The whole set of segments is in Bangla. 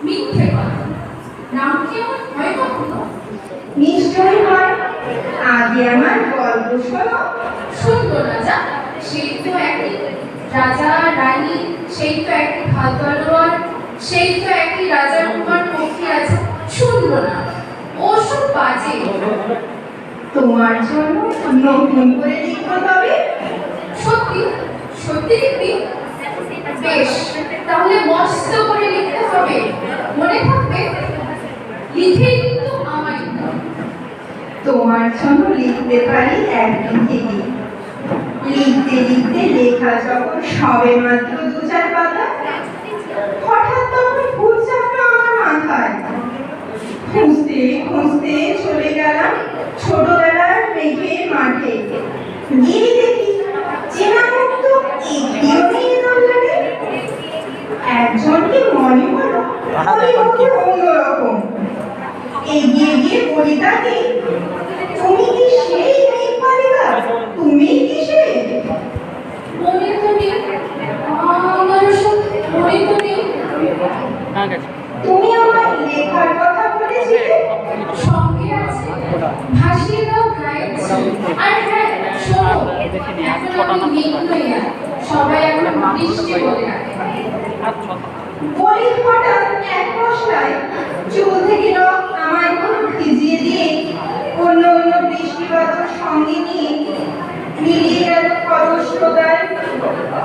মিথ্যে কথা। নাম কি এমন হয় কখনো? নিশ্চয়ই হয়। আগে আমার গল্প শোনো। শুনবো না যা। সেই তো একই রাজা রানী, সেই তো একই হাত তলোয়ার, সেই তো একই রাজার কুমার পক্ষী আছে। শুনবো না, ওসব বাজে। তোমার জন্য নতুন করে লিখবো তবে। সত্যি সত্যি লিখবি? বেশ, তাহলে মস্ত করে লিখতে হবে, মনে থাকবে। লিখেই কিন্তু আমায় দিতে হবে। তোমার জন্য লিখতে পারি একদিন থেকে। লিখতে লিখতে লেখা যখন সবে মাত্র 2-4 পাতা, হঠাৎ তখন ভূত চাপলো আমার মাথায়। খুঁজতে খুঁজতে চলে গেলাম ছোটবেলার মেঘের মাঠে। গিয়ে দেখি চেনা মুখ তো একটিও নেই দোলনাতে। একজনকে মনে হলো অন্যরকম। এগিয়ে গিয়ে বলি তাকে, তুমি কি সেই মেঘমালিকা? তুমি কি সেই? মনে তো নেই, আমার ওসব মনে তো নেই। তুমি আমার লেখার কথা বলেছিলে। সঙ্গে আছে, ভাসিয়ে দাও গায়ের ছিল। আর হ্যাঁ শোনো, এখন আমি নেই নইয়া, সবাই এখন বৃষ্টি বলে রাখে। বলি হঠাৎ এক পশলায় চুল থেকে রক আমায় কোনো ভিজিয়ে দিয়ে অন্য অন্য বৃষ্টিবাদল সঙ্গে নিয়ে মিলিয়ে গেল খরস্রোতায়,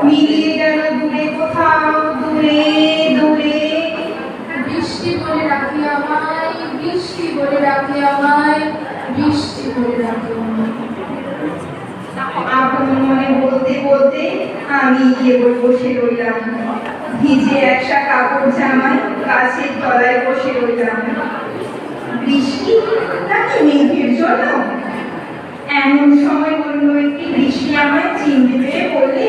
মিলিয়ে গেল দূরে কোথাও, দূরে দূরে। বৃষ্টি বলে রাখি আমায়, বৃষ্টি বলে রাখি আমায়, বৃষ্টি বলে রাখি আমায়। আপন মনে বলতে বলতে আমি কেবল বসে রইলাম। ভিজে একসা কাপড় জামায় গাছের তলায় বসে রইলাম। বৃষ্টি নাকি মেঘের জন্য? এমন সময় অন্য একটি বৃষ্টি আমায় চিনতে পেরে বললে,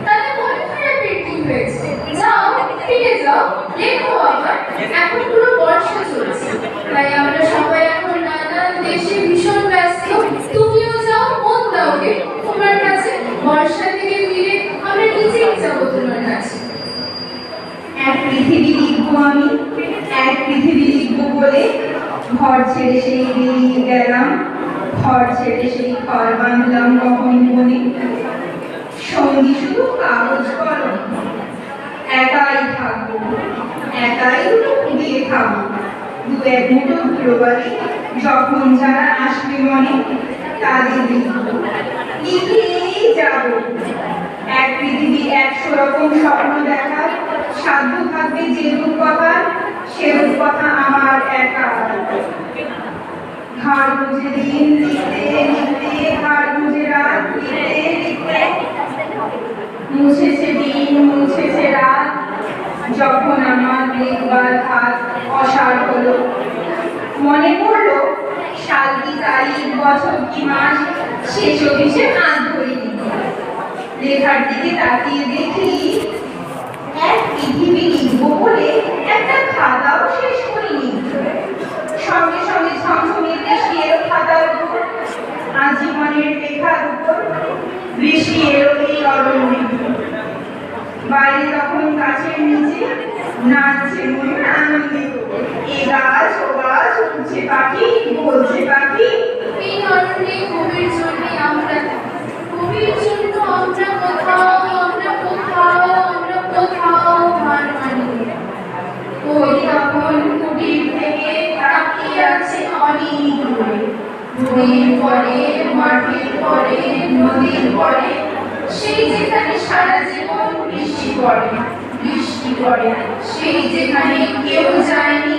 তাহলে মন খারাপের কি হয়েছে? যাও ফিরে যাও, লেখো আবার। এখন পুরো বর্ষা চলছে, তাই আমরা সবাই এখন নানান দেশে ভীষণ ব্যস্ত। তুমিও যাও, মন দাও গে তোমার কাছে। বর্ষা থেকে ফিরে আমরা নিজেই যাবো তোমার কাছে। এক পৃথিবী লিখবো আমি, এক পৃথিবী লিখবো বলে ঘর ছেড়ে সেই বেরিয়ে গেলাম। ঘর ছেড়ে সেই ঘর বাঁধলাম কখন বনে। সঙ্গী শুধু কাগজ কলম। একাই থাকবো, একাই দিয়ে খাবো। 2-1 মুঠো ধুলোবালি যখন যারা আসবে মনে, তাদের লিখবো, লিখেই যাবো। এক পৃথিবী 100 রকম স্বপ্ন দেখার সাধ্য থাকবে যেরূপ কথা, সেরূপ কথা আমার একা। ঘাড় বুঝে দিন লিখতে লিখতে, ঘাড় বুঝে রাত লিখতে লিখতে, মুছেছে দিন মুছেছে রাত। যখন আমার লিখবার হাত অসাড় হলো, মনে পড়লো সাল কি তারিখ, বছর কি মাস, শেষ অফিসে হাত ধরিনি। লেখার দিকে তাকিয়ে দেখি এক পৃথিবী লিখবো বলে একটা খাতাও শেষ করিনি। সঙ্গে সঙ্গে ঝমঝমিয়ে বৃষ্টি এলো খাতার উপর, আজীবনের লেখার উপর। বৃষ্টি এলো এই অরণ্যে। বাইরে তখন গাছের নিচে নাচছে ময়ূর আনন্দিত। এ গাছ ও গাছ, উঠছে পাখি, বলছে পাখি। এই অরণ্যে কবির জন্য আমরা, কবির জন্য আমরা কোথাও, আমরা কোথাও, আমরা কোথাও হার মানি। ওই তখন কুটির থেকে তাকিয়ে আছে অনেক দূরে। বইয়ের পরে, মাঠের পরে, নদীর পরে, সেই যেখানে সারা জীবন বৃষ্টি পড়ে, বৃষ্টি পড়ে। সেই যেখানে কেউ যায়নি,